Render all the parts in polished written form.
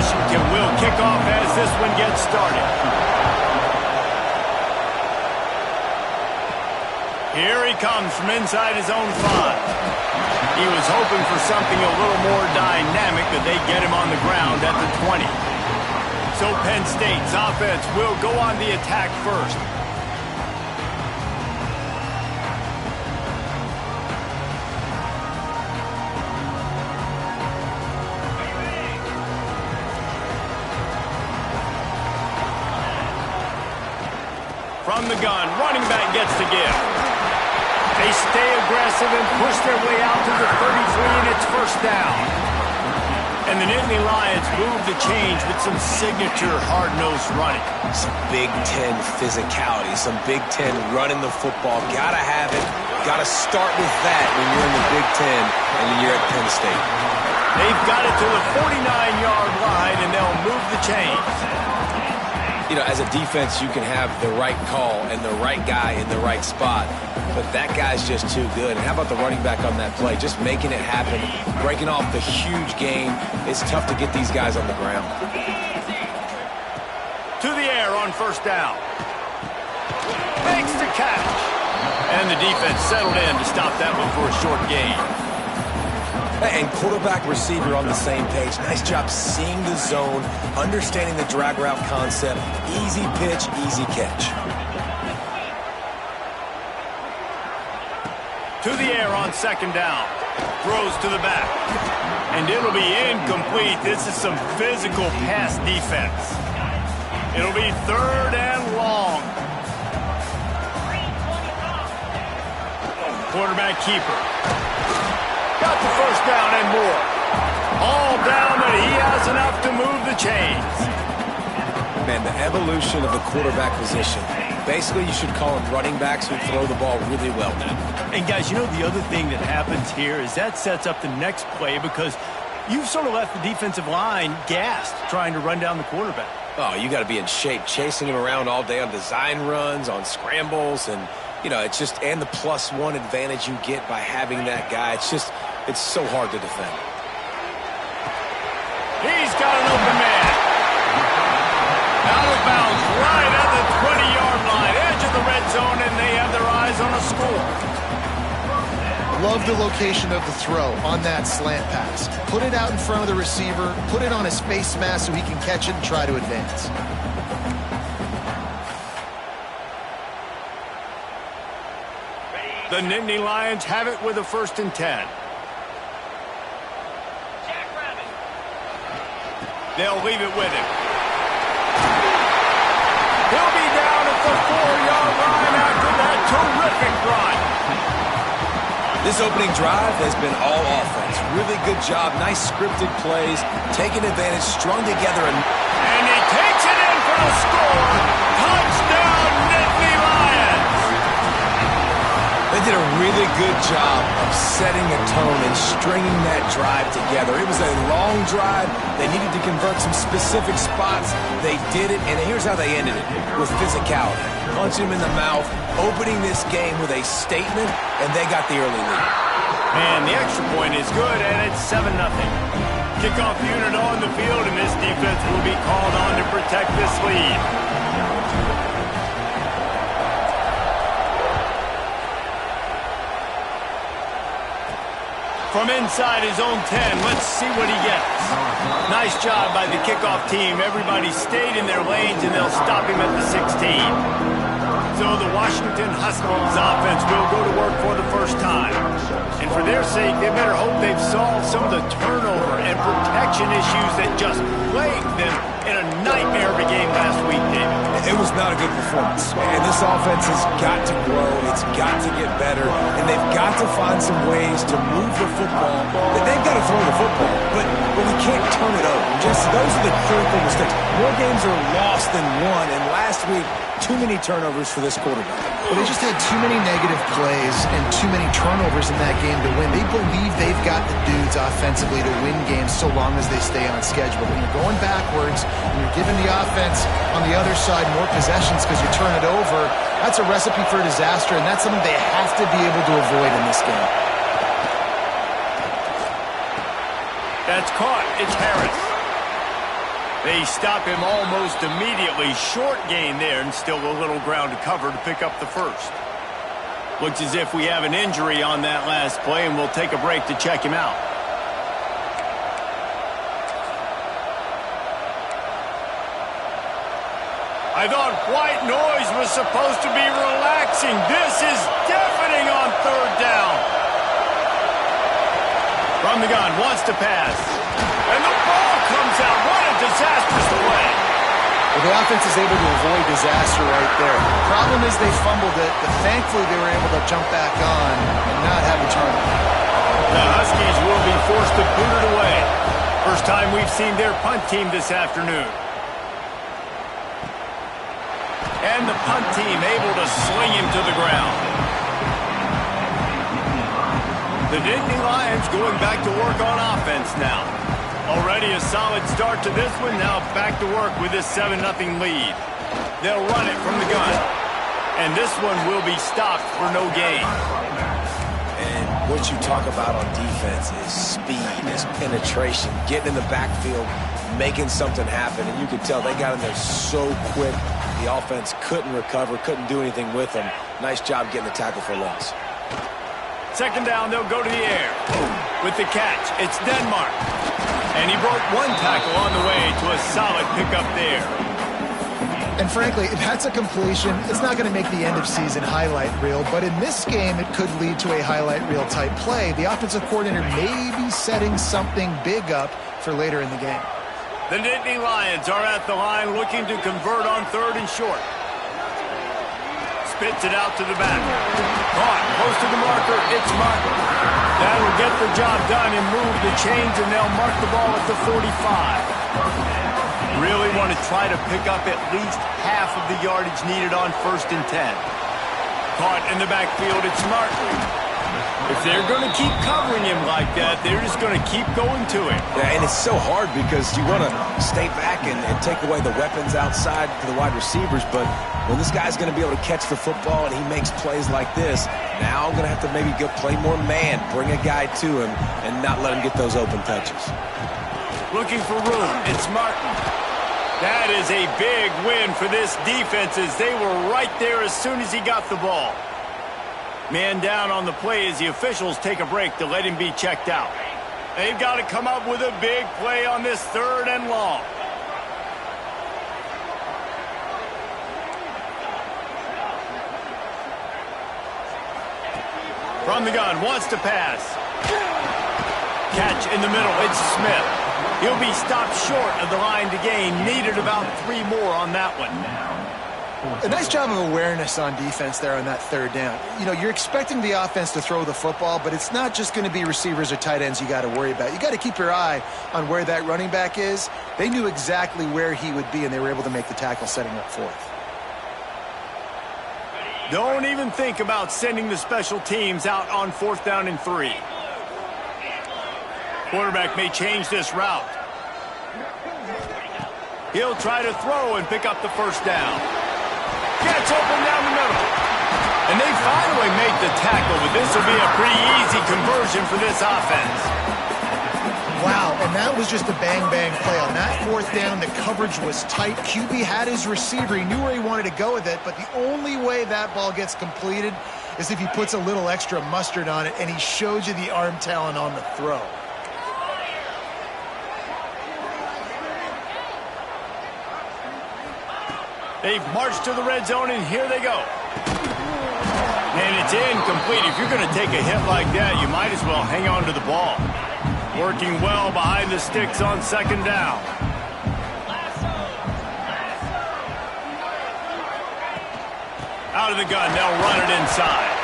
Washington will kick off as this one gets started. Here he comes from inside his own 5. He was hoping for something a little more dynamic, but they get him on the ground at the 20. So Penn State's offense will go on the attack first. From the gun, running back gets to give. They stay aggressive and push their way out to the 33, and it's first down. And the Nittany Lions move the change with some signature hard-nosed running. Some Big Ten physicality, some Big Ten running the football. Gotta have it. Gotta start with that when you're in the Big Ten and you're at Penn State. They've got it to the 49-yard line, and they'll move the chains. You know, as a defense, you can have the right call and the right guy in the right spot, but that guy's just too good. And how about the running back on that play? Just making it happen, breaking off the huge gain. It's tough to get these guys on the ground. To the air on first down. Makes the catch. And the defense settled in to stop that one for a short gain. And quarterback receiver on the same page. Nice job seeing the zone, understanding the drag route concept. Easy pitch, easy catch. To the air on second down. Throws to the back. And it'll be incomplete. This is some physical pass defense. It'll be third and long. Quarterback keeper. Got the first down and more. All down, but he has enough to move the chains. Man, the evolution of the quarterback position. Basically, you should call them running backs who throw the ball really well now. And guys, you know the other thing that happens here is that sets up the next play because you've sort of left the defensive line gassed trying to run down the quarterback. Oh, you got to be in shape, chasing him around all day on design runs, on scrambles, and you know, it's just, and the +1 advantage you get by having that guy. It's just, it's so hard to defend. He's got an open man. Out of bounds, right at the 20-yard line, edge of the red zone, and they have their eyes on a score. Love the location of the throw on that slant pass. Put it out in front of the receiver, put it on his face mask so he can catch it and try to advance. The Nittany Lions have it with a 1st and 10. They'll leave it with him. He'll be down at the 4-yard line after that terrific run. This opening drive has been all offense. Really good job, nice scripted plays, taking advantage, strung together. And he takes it in for the score. Touchdown, Nittany Lions. They did a really good job of setting the tone and stringing that drive together. It was a long drive. They needed to convert some specific spots. They did it, and here's how they ended it, with physicality. Punching him in the mouth, opening this game with a statement, and they got the early lead. And the extra point is good, and it's 7-0. Kickoff unit on the field, and this defense will be called on to protect this lead. From inside his own 10, let's see what he gets. Nice job by the kickoff team. Everybody stayed in their lanes, and they'll stop him at the 16. So the Washington Huskies offense will go to work for the first time. And for their sake, they better hope they've solved some of the turnover and protection issues that just plagued them in a nightmare of a game last week, David. It was not a good performance. And this offense has got to grow. It's got to get better. And they've got to find some ways to move the football. They've got to throw the football, but we can't turn it over. Just those are the critical mistakes. More games are lost than won. And last week, too many turnovers for this quarterback. Well, they just had too many negative plays and too many turnovers in that game to win. They believe they've got the dudes offensively to win games so long as they stay on schedule. But when you're going backwards and you're giving the offense on the other side more possessions because you turn it over, that's a recipe for disaster, and that's something they have to be able to avoid in this game. That's caught. It's Harris. They stop him almost immediately. Short gain there, and still a little ground to cover to pick up the first. Looks as if we have an injury on that last play, and we'll take a break to check him out. I thought white noise was supposed to be relaxing. This is deafening on third down. From the gun, wants to pass. And the ball comes out. What a disastrous play. Well, the offense is able to avoid disaster right there. The problem is they fumbled it, but thankfully they were able to jump back on and not have a turnover. The Huskies will be forced to boot it away. First time we've seen their punt team this afternoon. And the punt team able to swing him to the ground. The Nittany Lions going back to work on offense now. Already a solid start to this one. Now back to work with this 7-0 lead. They'll run it from the gun. And this one will be stopped for no gain. And what you talk about on defense is speed, is penetration, getting in the backfield, making something happen. And you could tell they got in there so quick. The offense couldn't recover, couldn't do anything with them. Nice job getting the tackle for loss. Second down, they'll go to the air. With the catch, it's Denmark. And he broke one tackle on the way to a solid pickup there. And frankly, if that's a completion, it's not going to make the end of season highlight reel. But in this game, it could lead to a highlight reel type play. The offensive coordinator may be setting something big up for later in the game. The Nittany Lions are at the line looking to convert on third and short. Spits it out to the back. Caught, close to the marker, it's Martin. That'll get the job done and move the chains, and they'll mark the ball at the 45. Really want to try to pick up at least half of the yardage needed on 1st and 10. Caught in the backfield, it's Martin. If they're going to keep covering him like that, they're just going to keep going to him. Yeah, and it's so hard because you want to stay back and take away the weapons outside to the wide receivers, but when this guy's going to be able to catch the football and he makes plays like this, now I'm going to have to maybe go play more man, bring a guy to him, and not let him get those open touches. Looking for room, it's Martin. That is a big win for this defense as they were right there as soon as he got the ball. Man down on the play as the officials take a break to let him be checked out. They've got to come up with a big play on this 3rd and long. From the gun, wants to pass. Catch in the middle, it's Smith. He'll be stopped short of the line to gain. Needed about 3 more on that one. A nice job of awareness on defense there on that 3rd down. You know, you're expecting the offense to throw the football, but it's not just going to be receivers or tight ends you got to worry about. You got to keep your eye on where that running back is. They knew exactly where he would be, and they were able to make the tackle setting up 4th. Don't even think about sending the special teams out on 4th down and 3. Quarterback may change this route. He'll try to throw and pick up the 1st down. Gets open down the middle. And they finally make the tackle, but this will be a pretty easy conversion for this offense. Wow, and that was just a bang-bang play. On that 4th down, the coverage was tight. QB had his receiver. He knew where he wanted to go with it, but the only way that ball gets completed is if he puts a little extra mustard on it, and he shows you the arm talent on the throw. They've marched to the red zone, and here they go. And it's incomplete. If you're going to take a hit like that, you might as well hang on to the ball. Working well behind the sticks on 2nd down. Out of the gun, they'll run it inside.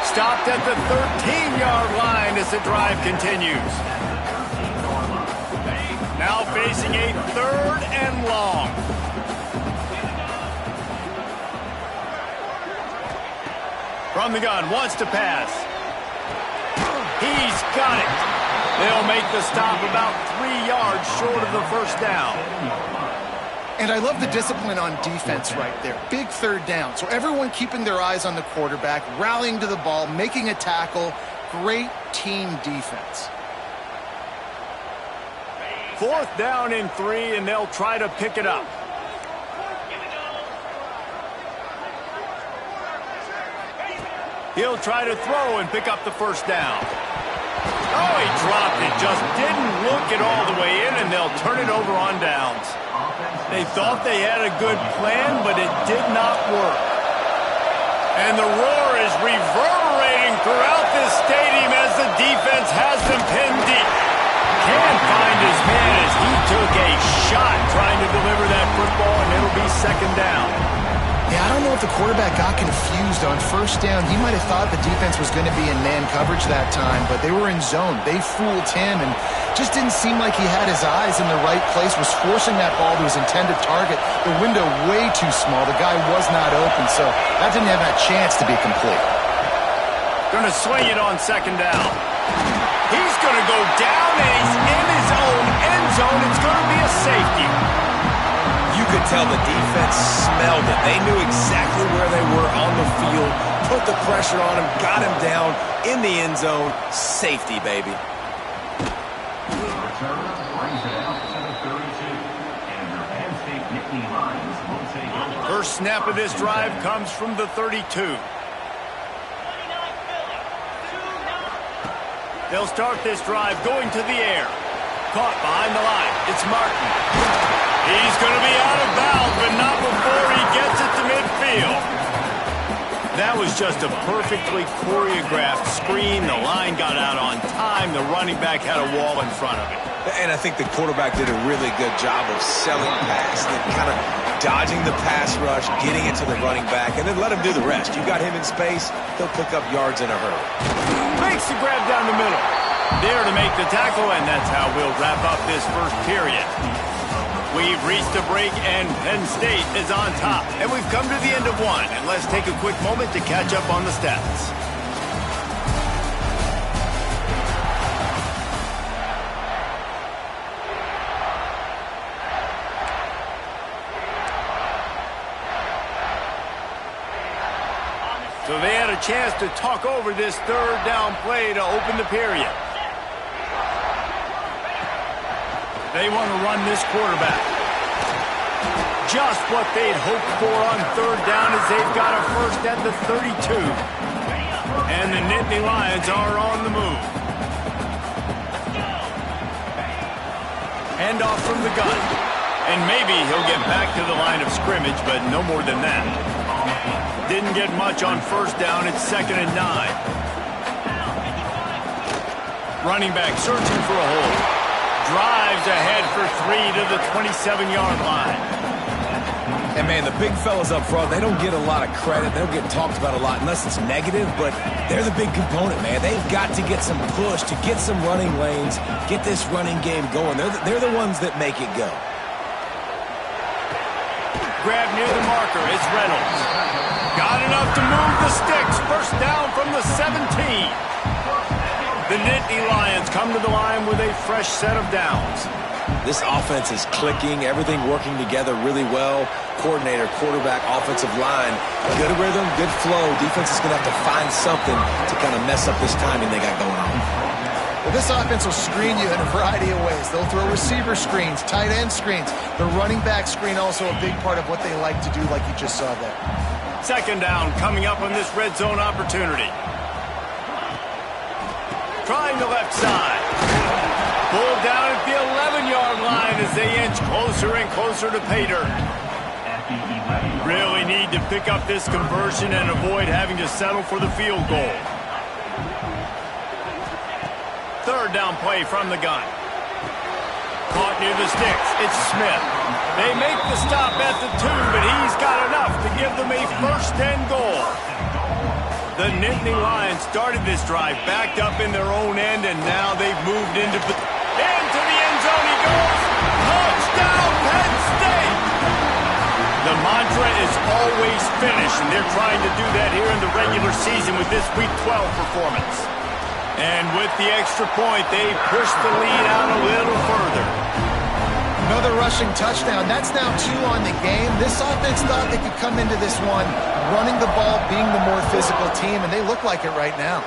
Stopped at the 13-yard line as the drive continues. Now facing a 3rd and long. From the gun, wants to pass. He's got it. They'll make the stop about 3 yards short of the 1st down. And I love the discipline on defense right there. Big 3rd down. So everyone keeping their eyes on the quarterback, rallying to the ball, making a tackle. Great team defense. 4th down and 3, and they'll try to pick it up. He'll try to throw and pick up the 1st down. Oh, he dropped it. Just didn't look it all the way in, and they'll turn it over on downs. They thought they had a good plan, but it did not work. And the roar is reverberating throughout this stadium as the defense has them pinned deep. Can't find his man as he took a shot trying to deliver that football, and it'll be 2nd down. Yeah, I don't know if the quarterback got confused on 1st down. He might have thought the defense was going to be in man coverage that time, but they were in zone. They fooled him and just didn't seem like he had his eyes in the right place, was forcing that ball to his intended target. The window way too small. The guy was not open, so that didn't have that chance to be complete. Going to swing it on 2nd down. He's going to go down, and he's in his own end zone. It's going to be a safety. You could tell the defense smelled it. They knew exactly where they were on the field, put the pressure on him, got him down in the end zone. Safety, baby. First snap of this drive comes from the 32. They'll start this drive going to the air. Caught behind the line. It's Martin. He's going to be out of bounds, but not before he gets it to midfield. That was just a perfectly choreographed screen. The line got out on time. The running back had a wall in front of it. And I think the quarterback did a really good job of selling past and kind of dodging the pass rush, getting it to the running back, and then let him do the rest. You got him in space, he'll pick up yards in a hurry. Makes the grab down the middle. There to make the tackle, and that's how we'll wrap up this first period. We've reached a break, and Penn State is on top. And we've come to the end of one, and let's take a quick moment to catch up on the stats. So they had a chance to talk over this 3rd down play to open the period. They want to run this quarterback. Just what they'd hoped for on 3rd down as they've got a first at the 32. And the Nittany Lions are on the move. Handoff from the gun. And maybe he'll get back to the line of scrimmage, but no more than that. Didn't get much on 1st down. It's 2nd and 9. Running back searching for a hole. Drives ahead for 3 to the 27-yard line. And, man, the big fellas up front, they don't get a lot of credit. They don't get talked about a lot unless it's negative, but they're the big component, man. They've got to get some push, to get some running lanes, get this running game going. They're the ones that make it go. Grab near the marker. It's Reynolds. Got enough to move the sticks. First down from the 17. The Nittany Lions come to the line with a fresh set of downs. This offense is clicking, everything working together really well. Coordinator, quarterback, offensive line, good rhythm, good flow. Defense is going to have to find something to kind of mess up this timing they got going on. Well, this offense will screen you in a variety of ways. They'll throw receiver screens, tight end screens. The running back screen also a big part of what they like to do, like you just saw there. 2nd down coming up on this red zone opportunity. Trying the left side. Pulled down at the 11-yard line as they inch closer and closer to pay dirt. Really need to pick up this conversion and avoid having to settle for the field goal. 3rd down play from the gun. Caught near the sticks. It's Smith. They make the stop at the 2, but he's got enough to give them a 1st and goal. The Nittany Lions started this drive backed up in their own end, and now they've moved into the end zone. He goes. Touchdown, Penn State! The mantra is always finish, and they're trying to do that here in the regular season with this Week 12 performance. And with the extra point, they push the lead out a little further. Another rushing touchdown. That's now 2 on the game. This offense thought they could come into this one running the ball, being the more physical team, and they look like it right now.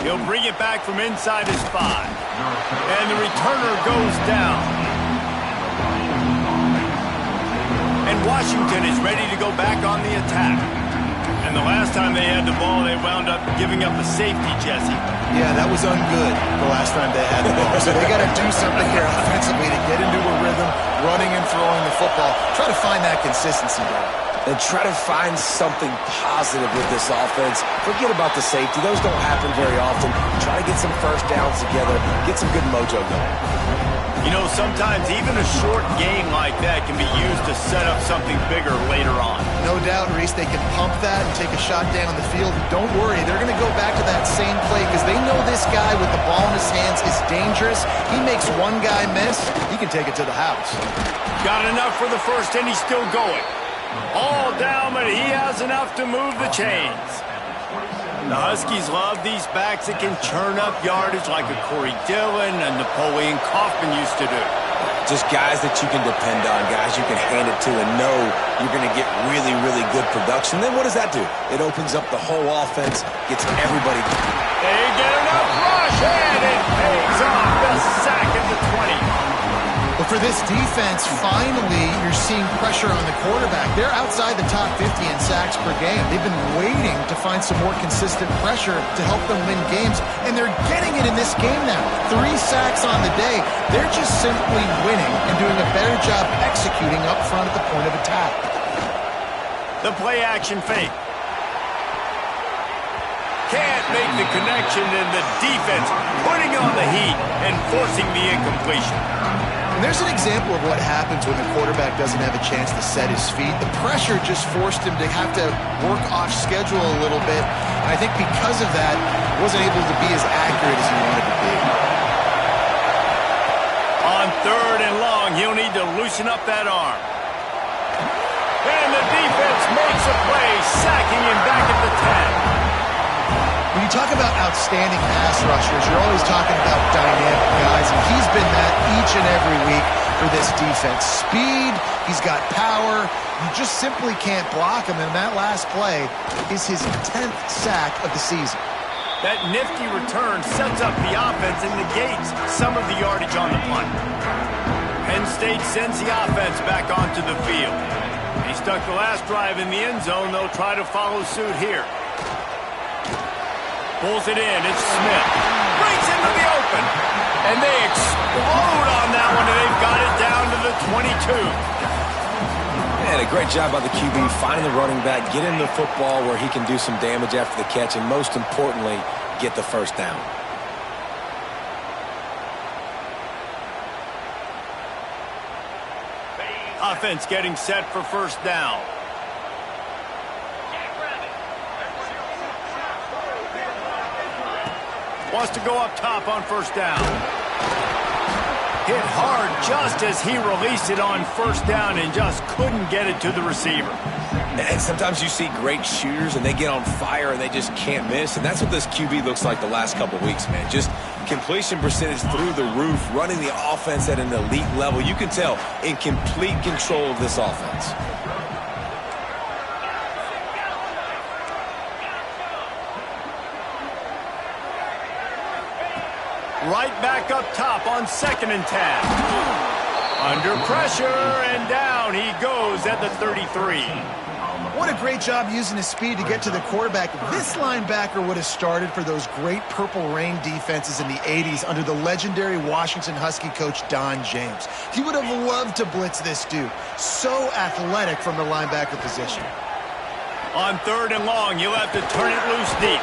He'll bring it back from inside his 5. And the returner goes down. And Washington is ready to go back on the attack. And the last time they had the ball, they wound up giving up a safety, Jesse. Yeah, that was ungood the last time they had the ball. So they got to do something here offensively to get into a rhythm, running and throwing the football. Try to find that consistency there. And try to find something positive with this offense. Forget about the safety. Those don't happen very often. Try to get some first downs together. Get some good mojo going. You know, sometimes even a short game like that can be used to set up something bigger later on. No doubt, Reese, they can pump that and take a shot down the field. Don't worry, they're going to go back to that same play because they know this guy with the ball in his hands is dangerous. He makes one guy miss, he can take it to the house. Got enough for the first, and he's still going. All down, but he has enough to move the chains. The Huskies love these backs that can churn up yardage like a Corey Dillon and Napoleon Kaufman used to do. Just guys that you can depend on, guys you can hand it to and know you're going to get really, really good production. Then what does that do? It opens up the whole offense, gets everybody. They get enough rush, and it pays off. The sack at the 20. But for this defense, finally, you're seeing pressure on the quarterback. They're outside the top 50 in sacks per game. They've been waiting to find some more consistent pressure to help them win games, and they're getting it in this game now. 3 sacks on the day. They're just simply winning and doing a better job executing up front at the point of attack. The play-action fake. Can't make the connection, and the defense putting on the heat and forcing the incompletion. And there's an example of what happens when the quarterback doesn't have a chance to set his feet. The pressure just forced him to have to work off schedule a little bit. And I think because of that, he wasn't able to be as accurate as he wanted to be. On 3rd and long, he'll need to loosen up that arm. And the defense makes a play, sacking him back at the 10. When you talk about outstanding pass rushers, you're always talking about dynamic guys, and he's been that each and every week for this defense. Speed, he's got power, you just simply can't block him, and that last play is his 10th sack of the season. That nifty return sets up the offense and negates some of the yardage on the punt. Penn State sends the offense back onto the field. He stuck the last drive in the end zone. They'll try to follow suit here. Pulls it in. It's Smith. Brings into the open. And they explode on that one, and they've got it down to the 22. And a great job by the QB finding the running back, get him the football where he can do some damage after the catch, and most importantly, get the first down. Offense getting set for first down. Wants to go up top on first down. Hit hard just as he released it on first down and just couldn't get it to the receiver. And sometimes you see great shooters and they get on fire and they just can't miss. And that's what this QB looks like the last couple weeks, man. Just completion percentage through the roof, running the offense at an elite level. You can tell in complete control of this offense. Right back up top on 2nd and 10. Under pressure, and down he goes at the 33. What a great job using his speed to get to the quarterback. This linebacker would have started for those great Purple Rain defenses in the 80s under the legendary Washington Husky coach Don James. He would have loved to blitz this dude. So athletic from the linebacker position. On 3rd and long, you'll have to turn it loose deep.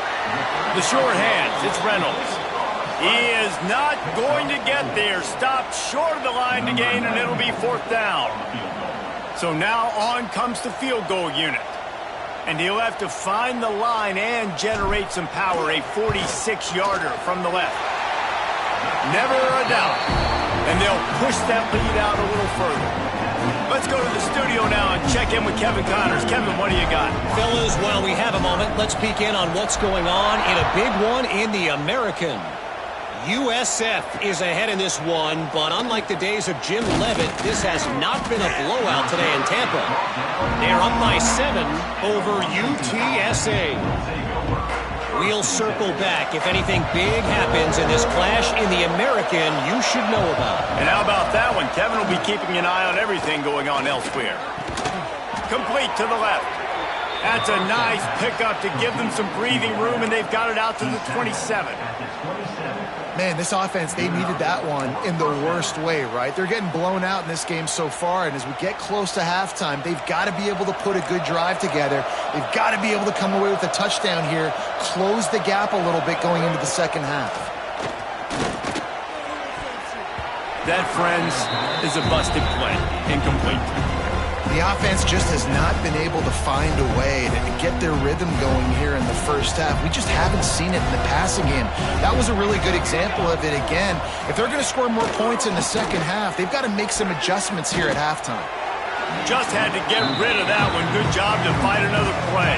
The short hands, it's Reynolds. He is not going to get there. Stopped short of the line to gain, and it'll be 4th down. So now on comes the field goal unit. And he'll have to find the line and generate some power. A 46-yarder from the left. Never a doubt. And they'll push that lead out a little further. Let's go to the studio now and check in with Kevin Connors. Kevin, what do you got? Fellas, while we have a moment, let's peek in on what's going on in a big one in the American. USF is ahead in this one, but unlike the days of Jim Leavitt, this has not been a blowout today in Tampa. They're up by 7 over UTSA. We'll circle back. If anything big happens in this clash in the American, you should know about. And how about that one? Kevin will be keeping an eye on everything going on elsewhere. Complete to the left. That's a nice pickup to give them some breathing room, and they've got it out to the 27. Man, this offense, they needed that one in the worst way, right? They're getting blown out in this game so far, and as we get close to halftime, they've got to be able to put a good drive together. They've got to be able to come away with a touchdown here, close the gap a little bit going into the second half. That, friends, is a busted play. Incomplete. The offense just has not been able to find a way to get their rhythm going here in the first half. We just haven't seen it in the passing game. That was a really good example of it again. If they're going to score more points in the second half, they've got to make some adjustments here at halftime. Just had to get rid of that one. Good job to find another play.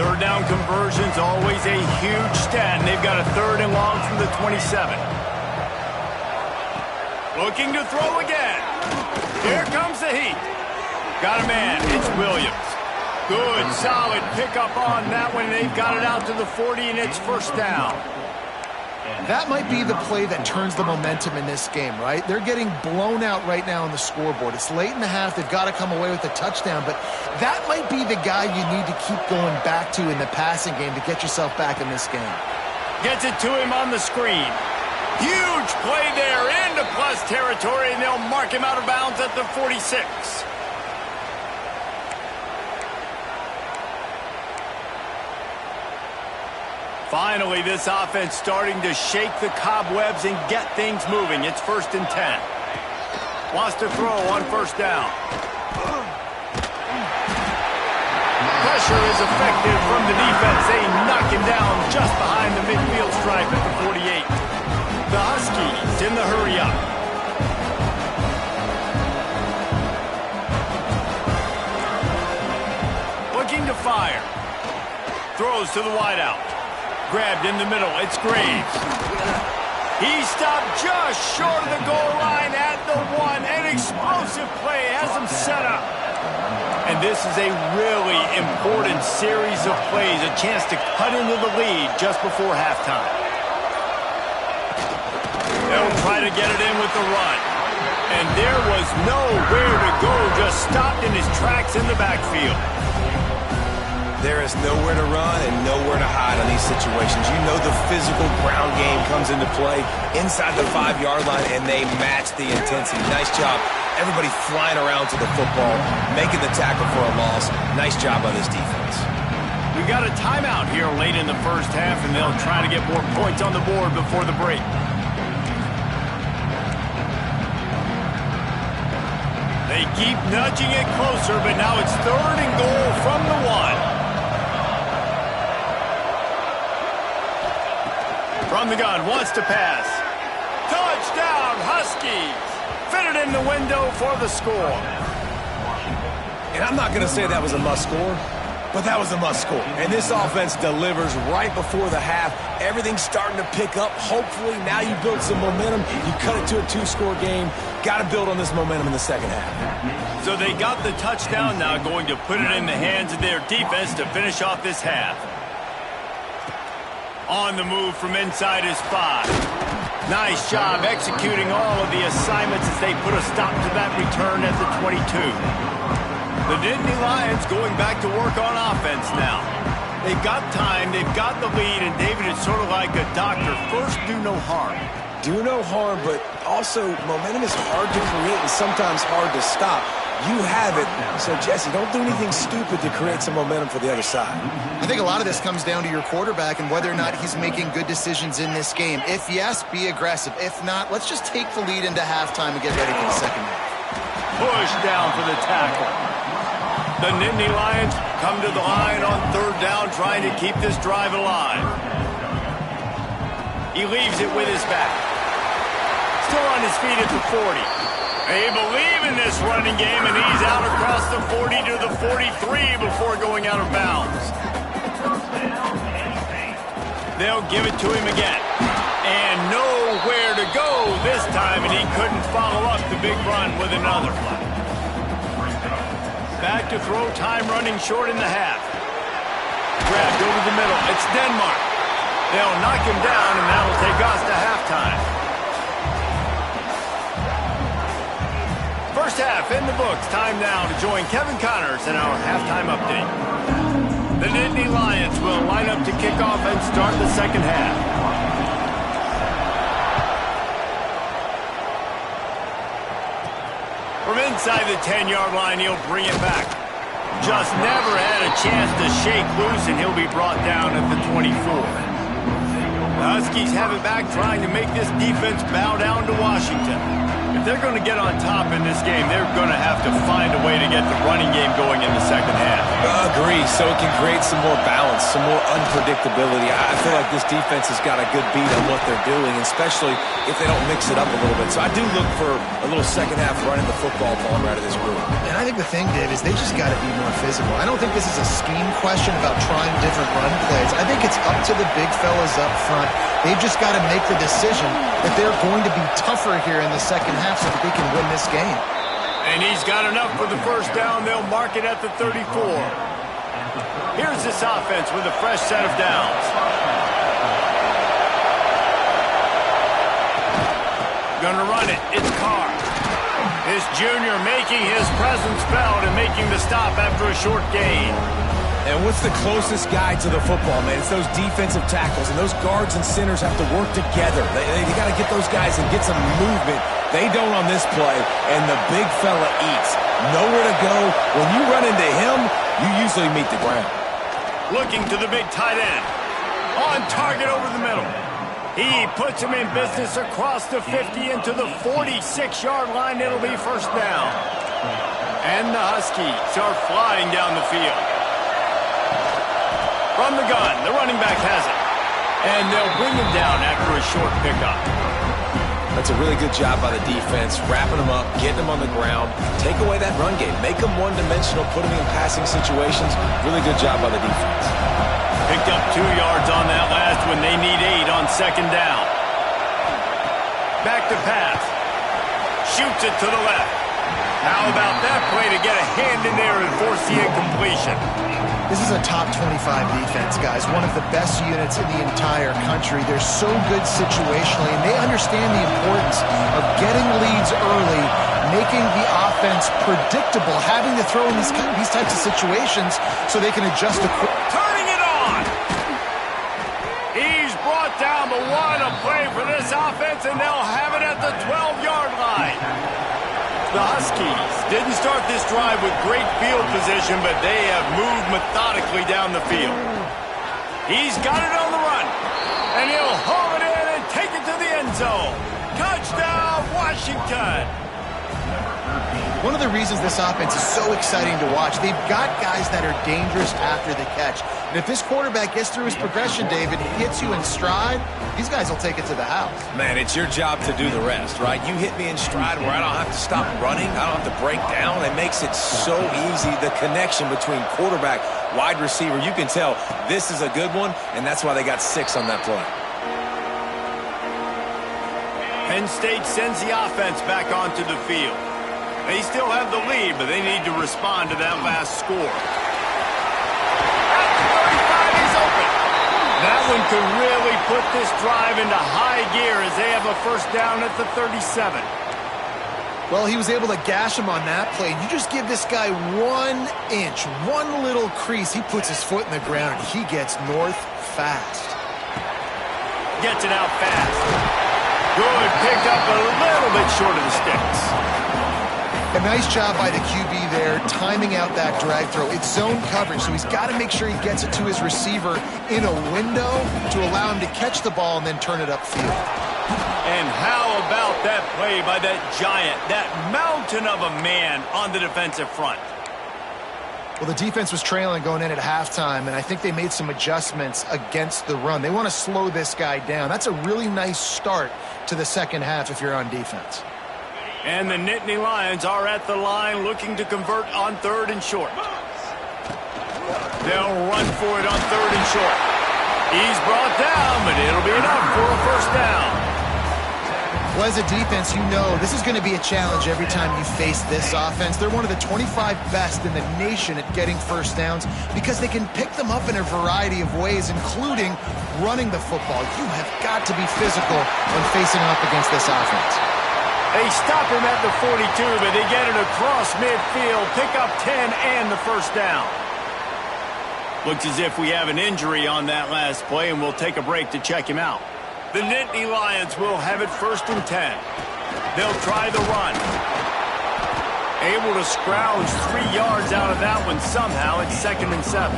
Third down conversion's always a huge stat, and they've got a 3rd and long from the 27. Looking to throw again. Here comes the heat. Got a man. It's Williams. Good, solid pickup on that one. They've got it out to the 40, and it's 1st down. That might be the play that turns the momentum in this game, right? They're getting blown out right now on the scoreboard. It's late in the half. They've got to come away with a touchdown, but that might be the guy you need to keep going back to in the passing game to get yourself back in this game. Gets it to him on the screen. Huge play there into plus territory, and they'll mark him out of bounds at the 46. Finally, this offense starting to shake the cobwebs and get things moving. It's 1st and 10. Wants to throw on 1st down. Pressure is effective from the defense. They knock him down just behind the midfield stripe at the 48. The Huskies in the hurry up. Looking to fire. Throws to the wideout. Grabbed in the middle. It's Graves. He stopped just short of the goal line at the 1. An explosive play has him set up. And this is a really important series of plays. A chance to cut into the lead just before halftime. They'll try to get it in with the run. And there was nowhere to go, just stopped in his tracks in the backfield. There is nowhere to run and nowhere to hide on these situations. You know the physical ground game comes into play inside the 5-yard line, and they match the intensity. Nice job. Everybody flying around to the football, making the tackle for a loss. Nice job by this defense. We've got a timeout here late in the first half, and they'll try to get more points on the board before the break. They keep nudging it closer, but now it's 3rd and goal from the 1. From the gun, wants to pass. Touchdown, Huskies! Fitted in the window for the score. And I'm not going to say that was a must score, but that was a must score. And this offense delivers right before the half. Everything's starting to pick up. Hopefully, now you build some momentum. You cut it to a 2-score game. Got to build on this momentum in the second half. So they got the touchdown, now going to put it in the hands of their defense to finish off this half. On the move from inside his 5. Nice job executing all of the assignments as they put a stop to that return at the 22. The Nittany Lions going back to work on offense now. They've got time, they've got the lead, and David is sort of like a doctor. First, do no harm. Do no harm, but also momentum is hard to create and sometimes hard to stop. You have it, so Jesse, don't do anything stupid to create some momentum for the other side. I think a lot of this comes down to your quarterback and whether or not he's making good decisions in this game. If yes, be aggressive. If not, let's just take the lead into halftime and get ready for the second half. Push down for the tackle. The Nittany Lions come to the line on 3rd down, trying to keep this drive alive. He leaves it with his back. Still on his feet at the 40. They believe in this running game, and he's out across the 40 to the 43 before going out of bounds. They'll give it to him again. And nowhere to go this time, and he couldn't follow up the big run with another. Back to throw, time running short in the half. Grabbed over the middle. It's Denmark. They'll knock him down, and that'll take us to halftime. First half in the books. Time now to join Kevin Connors in our halftime update. The Nittany Lions will line up to kick off and start the second half. From inside the 10-yard line, he'll bring it back. Just never had a chance to shake loose, and he'll be brought down at the 24. The Huskies have it back, trying to make this defense bow down to Washington. If they're going to get on top in this game, they're going to have to find a way to get the running game going in the second half. Agree, so it can create some more balance, some more unpredictability. I feel like this defense has got a good beat on what they're doing, especially if they don't mix it up a little bit. So I do look for a little second half running the football ball right of this group. And I think the thing, Dave, is they just got to be more physical. I don't think this is a scheme question about trying different run plays. I think it's up to the big fellas up front. They've just got to make the decision that they're going to be tougher here in the second half so that they can win this game. And he's got enough for the first down. They'll mark it at the 34. Here's this offense with a fresh set of downs. Gonna run it. It's Carr. This junior making his presence felt and making the stop after a short gain. And what's the closest guy to the football, man? It's those defensive tackles, and those guards and centers have to work together. They got to get those guys and get some movement. They don't on this play, and the big fella eats. Nowhere to go. When you run into him, you usually meet the ground. Looking to the big tight end. On target over the middle. He puts him in business across the 50 into the 46-yard line. It'll be first down. And the Huskies are flying down the field. From the gun, the running back has it. And they'll bring him down after a short pickup. That's a really good job by the defense, wrapping them up, getting them on the ground, take away that run game, make them one-dimensional, put them in passing situations. Really good job by the defense. Picked up 2 yards on that last when they need 8 on second down. Back to pass. Shoots it to the left. How about that play to get a hand in there and force the incompletion? This is a top 25 defense, guys. One of the best units in the entire country. They're so good situationally, and they understand the importance of getting leads early, making the offense predictable, having to throw in these types of situations so they can adjust accordingly. Turning it on! He's brought down, but what a play for this offense, and they'll have it at the 12-yard line. The Huskies didn't start this drive with great field position, but they have moved methodically down the field. He's got it on the run, and he'll haul it in and take it to the end zone. Touchdown, Washington! One of the reasons this offense is so exciting to watch, they've got guys that are dangerous after the catch. And if this quarterback gets through his progression, David, hits you in stride, these guys will take it to the house. Man, it's your job to do the rest, right? You hit me in stride where I don't have to stop running. I don't have to break down. It makes it so easy. The connection between quarterback, wide receiver, you can tell this is a good one, and that's why they got 6 on that play. Penn State sends the offense back onto the field. They still have the lead, but they need to respond to that last score. At the 35, he's open. That one could really put this drive into high gear as they have a first down at the 37. Well, he was able to gash him on that play. You just give this guy 1 inch, one little crease. He puts his foot in the ground, and he gets north fast. Gets it out fast. Good, picked up a little bit short of the sticks. A nice job by the QB there, timing out that drag throw. It's zone coverage, so he's got to make sure he gets it to his receiver in a window to allow him to catch the ball and then turn it upfield. And how about that play by that giant, that mountain of a man on the defensive front? Well, the defense was trailing going in at halftime, and I think they made some adjustments against the run. They want to slow this guy down. That's a really nice start to the second half if you're on defense. And the Nittany Lions are at the line looking to convert on 3rd and short. They'll run for it on 3rd and short. He's brought down, but it'll be enough for a first down. Well, as a defense, you know this is going to be a challenge every time you face this offense. They're one of the 25 best in the nation at getting first downs because they can pick them up in a variety of ways, including running the football. You have got to be physical when facing off against this offense. They stop him at the 42, but they get it across midfield, pick up 10 and the first down. Looks as if we have an injury on that last play, and we'll take a break to check him out. The Nittany Lions will have it 1st and 10. They'll try the run. Able to scrounge 3 yards out of that one somehow. It's 2nd and 7.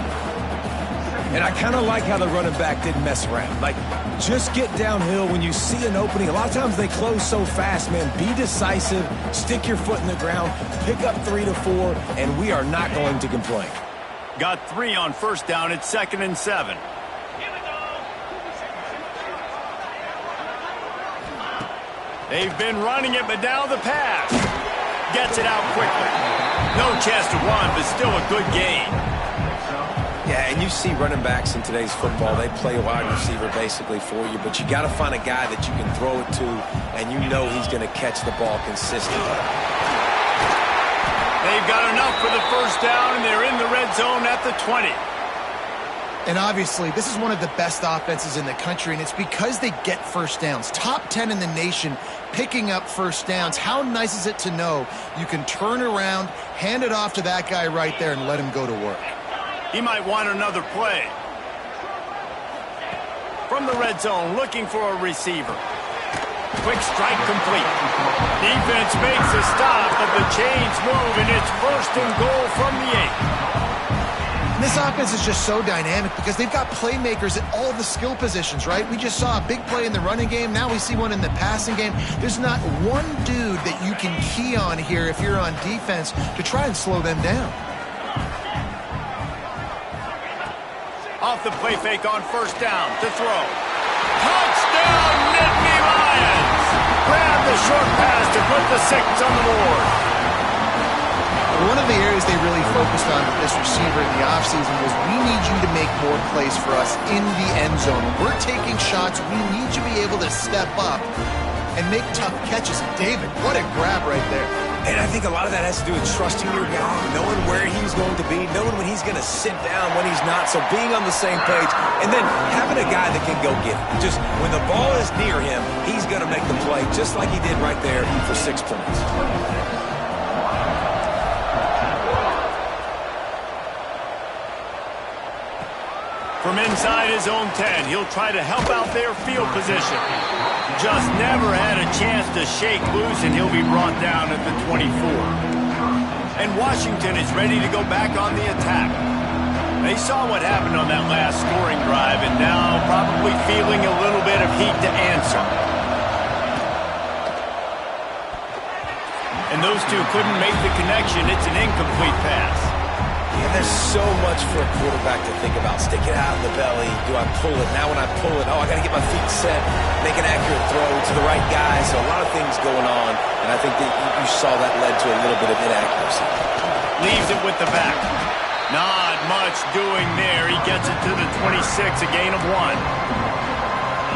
And I kind of like how the running back didn't mess around. Like, just get downhill when you see an opening. A lot of times they close so fast, man. Be decisive, stick your foot in the ground, pick up 3 to 4, and we are not going to complain. Got 3 on 1st down. It's 2nd and 7. They've been running it, but now the pass. Gets it out quickly. No chance to run, but still a good gain. Yeah, and you see running backs in today's football, they play a wide receiver basically for you, but you got to find a guy that you can throw it to, and you know he's going to catch the ball consistently. They've got enough for the 1st down, and they're in the red zone at the 20. And obviously, this is one of the best offenses in the country, and it's because they get first downs. Top 10 in the nation picking up first downs. How nice is it to know you can turn around, hand it off to that guy right there, and let him go to work? He might want another play. From the red zone, looking for a receiver. Quick strike complete. Defense makes a stop, but the chains move, and it's 1st and goal from the 8. This offense is just so dynamic because they've got playmakers at all the skill positions, right? We just saw a big play in the running game. Now we see one in the passing game. There's not one dude that you can key on here if you're on defense to try and slow them down. Off the play fake on 1st down to throw. Touchdown, Nittany Lions! Grab the short pass to put the 6 on the board. One of the areas they really focused on with this receiver in the offseason was we need you to make more plays for us in the end zone. When we're taking shots, we need you to be able to step up and make tough catches. And David, what a grab right there. And I think a lot of that has to do with trusting your guy, knowing where he's going to be, knowing when he's going to sit down, when he's not. So being on the same page, and then having a guy that can go get it. Just when the ball is near him, he's going to make the play, just like he did right there for 6 points. From inside his own 10, he'll try to help out their field position. Just never had a chance to shake loose, and he'll be brought down at the 24. And Washington is ready to go back on the attack. They saw what happened on that last scoring drive, and now probably feeling a little bit of heat to answer. And those two couldn't make the connection. It's an incomplete pass. Yeah, there's so much for a quarterback to think about. Stick it out in the belly. Do I pull it? Now when I pull it, I got to get my feet set, make an accurate throw to the right guy. So a lot of things going on, and I think that you saw that led to a little bit of inaccuracy. Leaves it with the back. Not much doing there. He gets it to the 26, a gain of 1.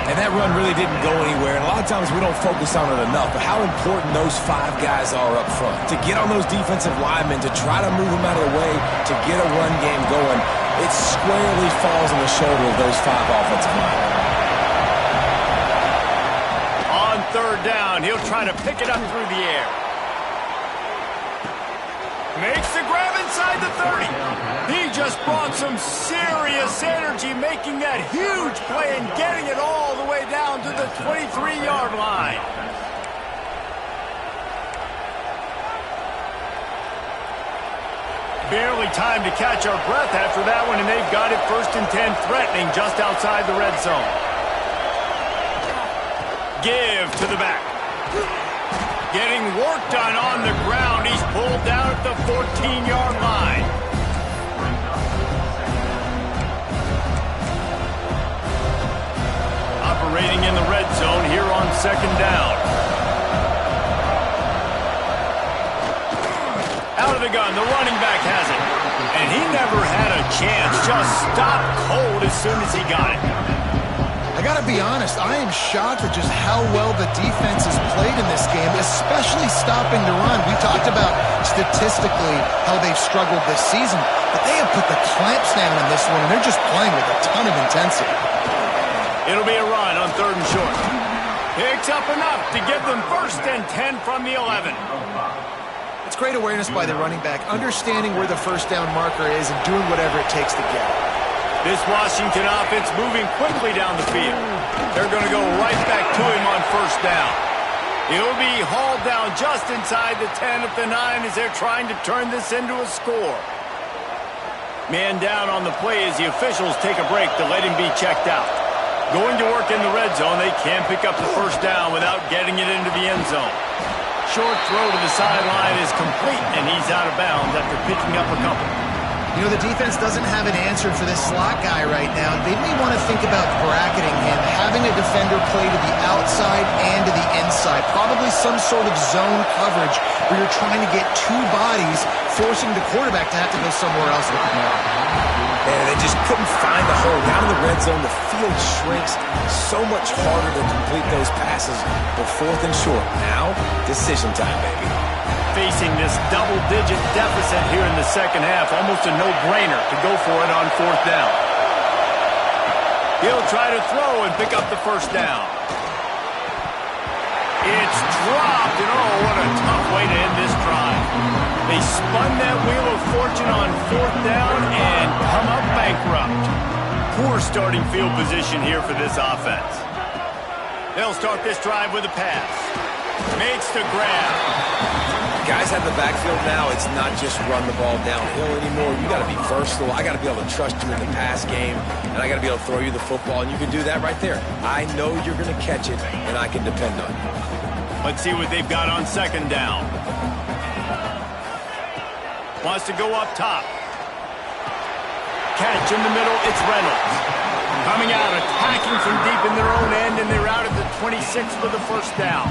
And that run really didn't go anywhere. And a lot of times we don't focus on it enough, but how important those 5 guys are up front. To get on those defensive linemen, to try to move them out of the way, to get a run game going, it squarely falls on the shoulder of those 5 offensive linemen. On 3rd down, he'll try to pick it up through the air. Makes the grab inside the 30. He just brought some serious energy, making that huge play and getting it all the way down to the 23-yard line. Barely time to catch our breath after that one, and they've got it 1st and 10, threatening just outside the red zone. Give to the back. Getting work done on the ground. He's pulled down at the 14-yard line. Operating in the red zone here on 2nd down. Out of the gun, the running back has it. And he never had a chance. Just stopped cold as soon as he got it. I got to be honest, I am shocked at just how well the defense has played in this game, especially stopping the run. We talked about statistically how they've struggled this season, but they have put the clamps down in this one, and they're just playing with a ton of intensity. It'll be a run on 3rd and short. Picks up enough to give them 1st and 10 from the 11. It's great awareness by the running back, understanding where the first down marker is and doing whatever it takes to get it. This Washington offense moving quickly down the field. They're going to go right back to him on 1st down. He'll be hauled down just inside the 10 at the 9 as they're trying to turn this into a score. Man down on the play as the officials take a break to let him be checked out. Going to work in the red zone, they can't pick up the 1st down without getting it into the end zone. Short throw to the sideline is complete, and he's out of bounds after picking up a couple. You know, the defense doesn't have an answer for this slot guy right now. They may want to think about bracketing him, having a defender play to the outside and to the inside. Probably some sort of zone coverage where you're trying to get 2 bodies, forcing the quarterback to have to go somewhere else with the ball. And they just couldn't find the hole. Down in the red zone, the field shrinks. So much harder to complete those passes. But 4th and short. Now, decision time, baby. Facing this double-digit deficit here in the second half, almost a no-brainer to go for it on 4th down. He'll try to throw and pick up the 1st down. It's dropped, and oh, what a tough way to end this drive. They spun that wheel of fortune on 4th down and come up bankrupt. Poor starting field position here for this offense. They'll start this drive with a pass. Makes the grab. Guys have the backfield now. It's not just run the ball downhill anymore. You got to be versatile. I got to be able to trust you in the pass game, and I got to be able to throw you the football, and you can do that right there. I know you're going to catch it, and I can depend on you. Let's see what they've got on 2nd down. Wants to go up top. Catch in the middle, it's Reynolds. Coming out, attacking from deep in their own end, and they're out at the 26 for the 1st down.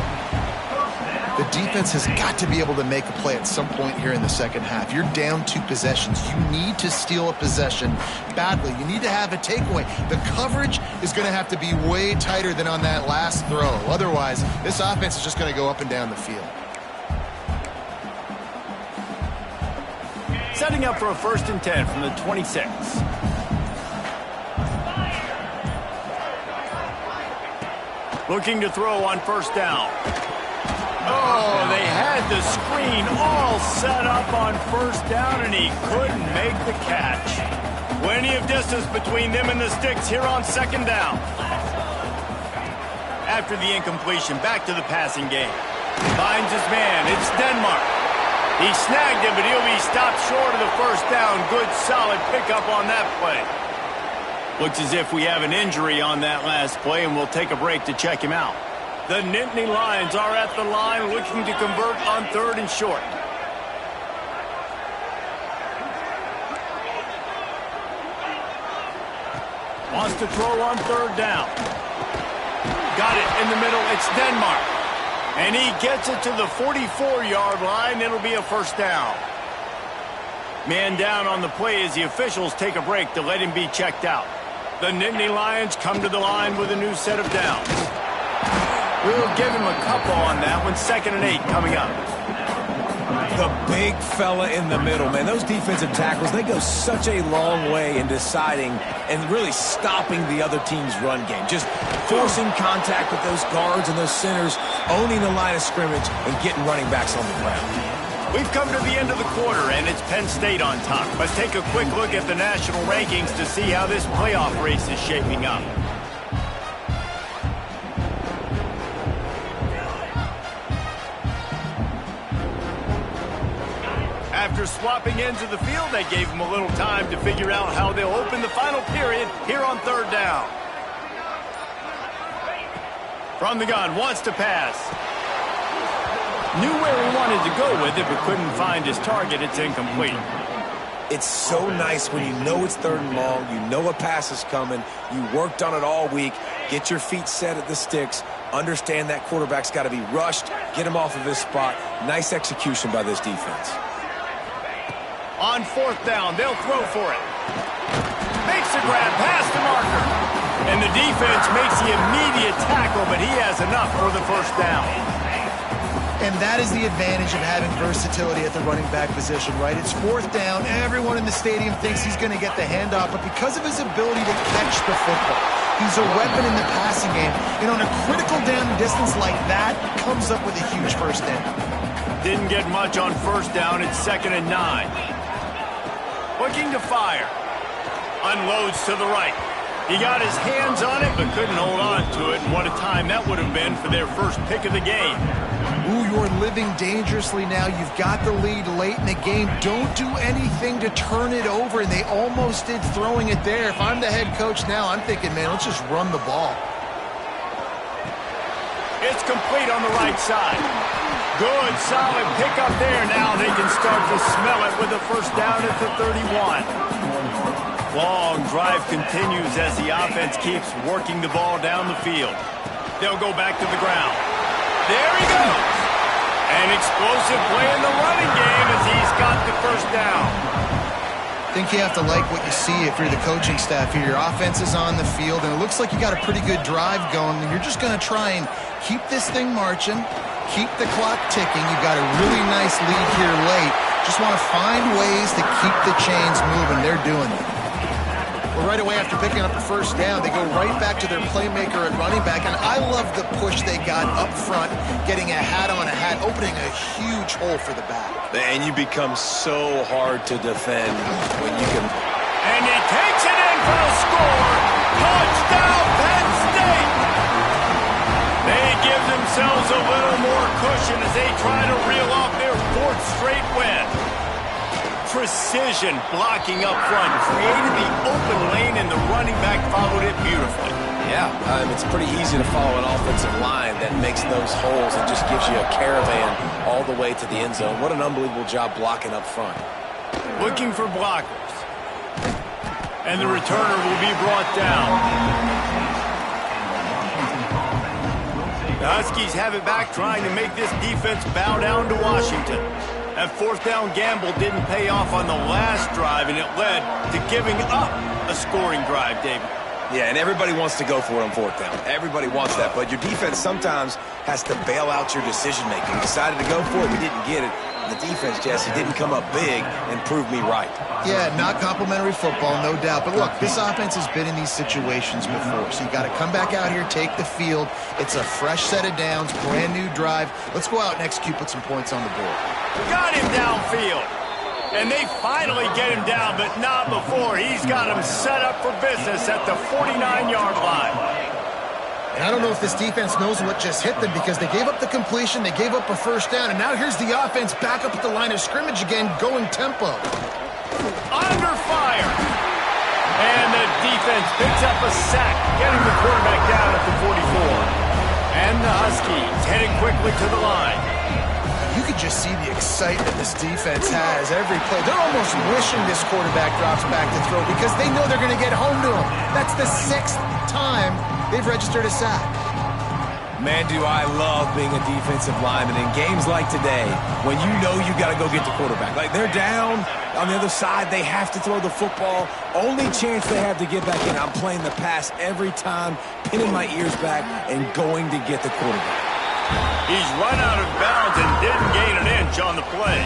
The defense has got to be able to make a play at some point here in the second half. You're down 2 possessions. You need to steal a possession badly. You need to have a takeaway. The coverage is going to have to be way tighter than on that last throw. Otherwise, this offense is just going to go up and down the field. Setting up for a 1st and 10 from the 26. Looking to throw on 1st down. Oh, they had the screen all set up on 1st down, and he couldn't make the catch. Plenty of distance between them and the sticks here on 2nd down. After the incompletion, back to the passing game. Finds his man. It's Denmark. He snagged him, but he'll be stopped short of the 1st down. Good, solid pickup on that play. Looks as if we have an injury on that last play, and we'll take a break to check him out. The Nittany Lions are at the line looking to convert on 3rd and short. Wants to throw on 3rd down. Got it in the middle. It's Denmark. And he gets it to the 44-yard line. It'll be a 1st down. Man down on the play as the officials take a break to let him be checked out. The Nittany Lions come to the line with a new set of downs. We'll give him a couple on that one. 2nd and 8 coming up. The big fella in the middle, man. Those defensive tackles, they go such a long way in deciding and really stopping the other team's run game. Just forcing contact with those guards and those centers, owning the line of scrimmage, and getting running backs on the ground. We've come to the end of the quarter, and it's Penn State on top. Let's take a quick look at the national rankings to see how this playoff race is shaping up. After swapping ends of the field, they gave them a little time to figure out how they'll open the final period here on 3rd down. From the gun, wants to pass. Knew where he wanted to go with it, but couldn't find his target. It's incomplete. It's so nice when you know it's 3rd and long, you know a pass is coming, you worked on it all week, get your feet set at the sticks, understand that quarterback's got to be rushed, get him off of his spot. Nice execution by this defense. On 4th down, they'll throw for it. Makes a grab past the marker. And the defense makes the immediate tackle, but he has enough for the first down. And that is the advantage of having versatility at the running back position, right? It's fourth down. Everyone in the stadium thinks he's going to get the handoff, but because of his ability to catch the football, he's a weapon in the passing game. And on a critical down distance like that, comes up with a huge first down. Didn't get much on first down. It's 2nd and 9. Looking to fire. Unloads to the right. He got his hands on it, but couldn't hold on to it. And what a time that would have been for their first pick of the game. Ooh, you're living dangerously now. You've got the lead late in the game. Don't do anything to turn it over, and they almost did throwing it there. If I'm the head coach now, I'm thinking, man, let's just run the ball. It's complete on the right side. Good, solid pickup there. Now they can start to smell it with a first down at the 31. Long drive continues as the offense keeps working the ball down the field. They'll go back to the ground. There he goes. An explosive play in the running game as he's got the first down. I think you have to like what you see if you're the coaching staff here. Your offense is on the field, and it looks like you got a pretty good drive going, and you're just going to try and keep this thing marching, keep the clock ticking. You've got a really nice lead here late. Just want to find ways to keep the chains moving. They're doing it. Well, right away after picking up the first down, they go right back to their playmaker at running back, and I love the push they got up front, getting a hat on a hat, opening a huge hole for the back. And you become so hard to defend when you can... And he takes it in for a score. Touchdown, Penn State! They give themselves a little more cushion as they try to reel off their 4th straight win. Precision blocking up front created the open lane, and the running back followed it beautifully. Yeah, it's pretty easy to follow an offensive line that makes those holes and just gives you a caravan all the way to the end zone. What an unbelievable job blocking up front. Looking for blockers. And the returner will be brought down. The Huskies have it back, trying to make this defense bow down to Washington. That 4th down gamble didn't pay off on the last drive, and it led to giving up a scoring drive, David. Yeah, and everybody wants to go for it on 4th down. Everybody wants that, but your defense sometimes has to bail out your decision-making. We decided to go for it, we didn't get it. And the defense, Jesse, didn't come up big and prove me right. Yeah, not complimentary football, no doubt. But look, this offense has been in these situations before, so you got to come back out here, take the field. It's a fresh set of downs, brand new drive. Let's go out and execute, put some points on the board. Got him downfield. And they finally get him down, but not before. He's got him set up for business at the 49-yard line. And I don't know if this defense knows what just hit them, because they gave up the completion, they gave up a first down, and now here's the offense back up at the line of scrimmage again, going tempo. Under fire. And the defense picks up a sack, getting the quarterback down at the 44. And the Huskies headed quickly to the line. You could just see the excitement this defense has every play. They're almost wishing this quarterback drops back to throw, because they know they're going to get home to him. That's the 6th time they've registered a sack. Man, do I love being a defensive lineman in games like today when you know you got to go get the quarterback. Like, they're down on the other side. They have to throw the football. Only chance they have to get back in. I'm playing the pass every time, pinning my ears back and going to get the quarterback. He's run out of bounds and didn't gain an inch on the play.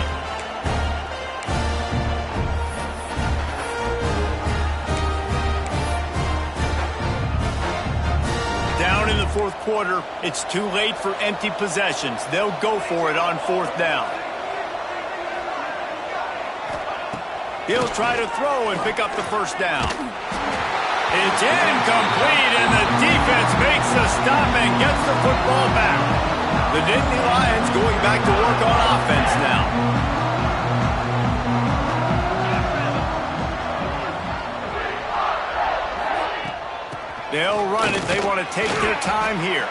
Down in the 4th quarter, it's too late for empty possessions. They'll go for it on 4th down. He'll try to throw and pick up the first down. It's incomplete, and the defense makes the stop and gets the football back. The Nittany Lions going back to work on offense now. They'll run it. They want to take their time here.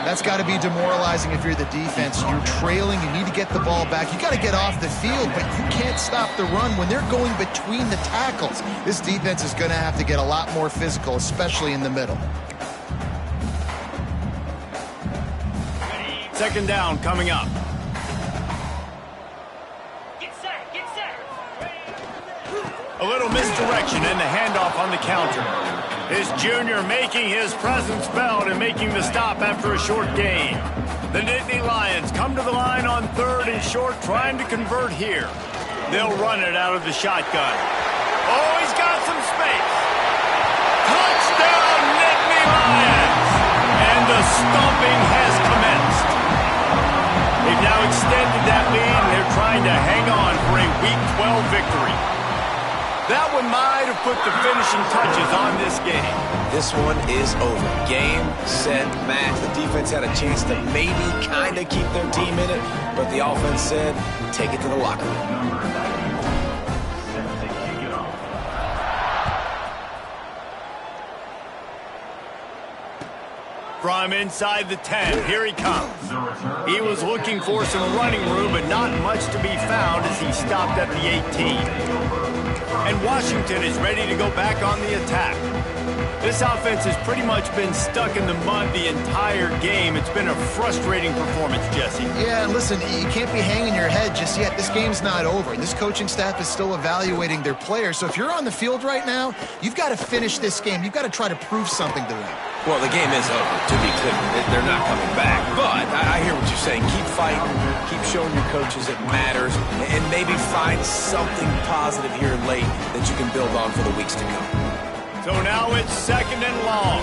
That's got to be demoralizing if you're the defense. You're trailing. You need to get the ball back. You got to get off the field, but you can't stop the run when they're going between the tackles. This defense is going to have to get a lot more physical, especially in the middle. 2nd down coming up. Get set. A little misdirection and the handoff on the counter. This junior making his presence felt and making the stop after a short gain. The Nittany Lions come to the line on 3rd and short, trying to convert here. They'll run it out of the shotgun. Oh, he's got some space. Touchdown, Nittany Lions! And the stomping has commenced. They've now extended that lead, and they're trying to hang on for a Week 12 victory. That one might have put the finishing touches on this game. This one is over. Game, set, match. The defense had a chance to maybe kind of keep their team in it, but the offense said, take it to the locker room. From inside the 10, here he comes. He was looking for some running room, but not much to be found as he stopped at the 18. And Washington is ready to go back on the attack. This offense has pretty much been stuck in the mud the entire game. It's been a frustrating performance, Jesse. Yeah, and listen, you can't be hanging your head just yet. This game's not over. This coaching staff is still evaluating their players. So if you're on the field right now, you've got to finish this game. You've got to try to prove something to them. Well, the game is over, to be clear. They're not coming back. But I hear what you're saying. Keep fighting. Keep showing your coaches it matters. And maybe find something positive here late that you can build on for the weeks to come. So now it's 2nd and long.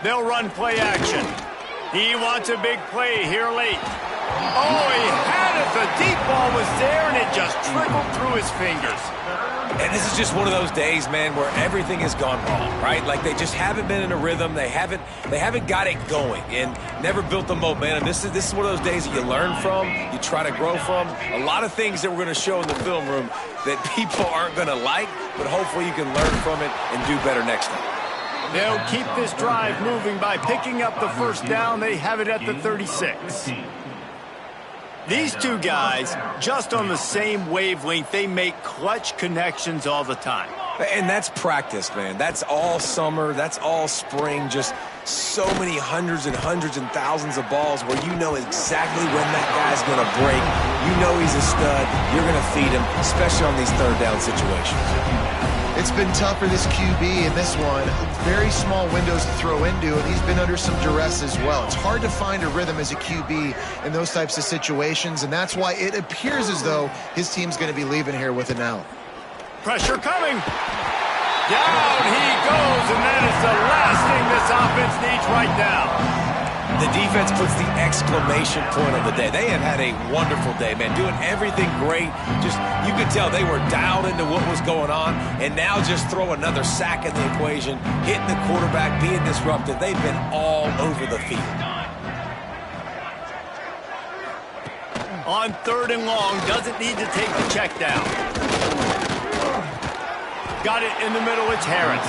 They'll run play action. He wants a big play here late. Oh, he had it. The deep ball was there, and it just trickled through his fingers. And this is just one of those days, man, where everything has gone wrong, right? Like they just haven't been in a rhythm. They haven't got it going and never built the momentum. This is one of those days that you learn from, you try to grow from. A lot of things that we're going to show in the film room that people aren't going to like, but hopefully you can learn from it and do better next time. They'll keep this drive moving by picking up the first down. They have it at the 36. These two guys, just on the same wavelength, they make clutch connections all the time. And that's practice, man. That's all summer. That's all spring. Just so many hundreds and hundreds and thousands of balls where you know exactly when that guy's going to break. You know he's a stud. You're going to feed him, especially on these third down situations. It's been tough for this QB in this one. Very small windows to throw into, and he's been under some duress as well. It's hard to find a rhythm as a QB in those types of situations, and that's why it appears as though his team's going to be leaving here with an L. Pressure coming. Down he goes, and that is the last thing this offense needs right now. The defense puts the exclamation point on the day. They have had a wonderful day, man, doing everything great. Just, you could tell they were dialed into what was going on, and now just throw another sack in the equation, hitting the quarterback, being disruptive. They've been all over the field. On 3rd and long, doesn't need to take the check down. Got it in the middle, it's Harris.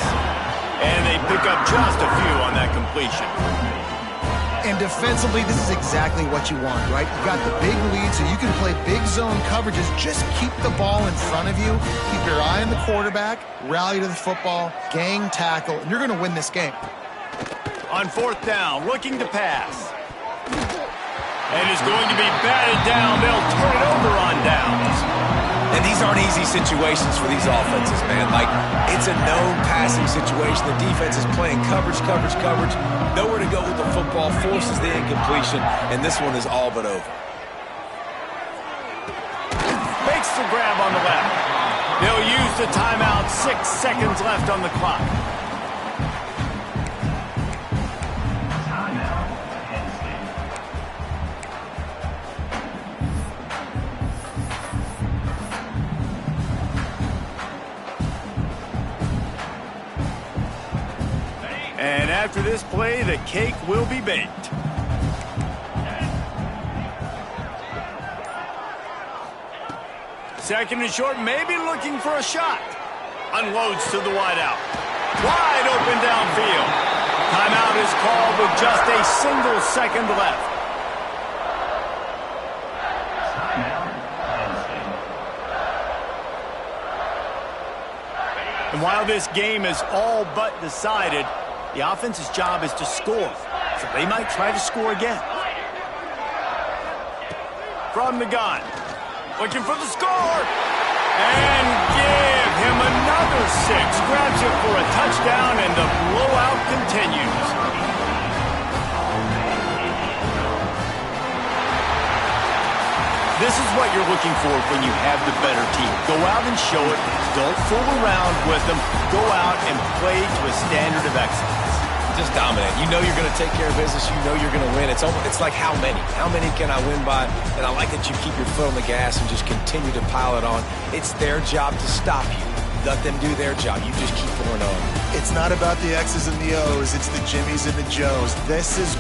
And they pick up just a few on that completion. And defensively, this is exactly what you want, right? You've got the big lead, so you can play big zone coverages. Just keep the ball in front of you. Keep your eye on the quarterback, rally to the football, gang tackle, and you're going to win this game. On 4th down, looking to pass. And is going to be batted down. They'll turn it over on downs. And these aren't easy situations for these offenses, man. Like, it's a known passing situation. The defense is playing coverage. Nowhere to go with the football, forces the incompletion, and this one is all but over. Makes the grab on the left. They'll use the timeout. 6 seconds left on the clock. And after this play, the cake will be baked. Second and short, maybe looking for a shot. Unloads to the wideout. Wide open downfield. Timeout is called with just a single second left. And while this game is all but decided, the offense's job is to score, so they might try to score again. From the gun, looking for the score. And give him another 6. Grabs it for a touchdown, and the blowout continues. This is what you're looking for when you have the better team. Go out and show it. Don't fool around with them. Go out and play to a standard of excellence. Just dominate. You know you're going to take care of business. You know you're going to win. It's like how many? How many can I win by? And I like that you keep your foot on the gas and just continue to pile it on. It's their job to stop you. Let them do their job. You just keep pouring on. It's not about the X's and the O's. It's the Jimmies and the Joes. This is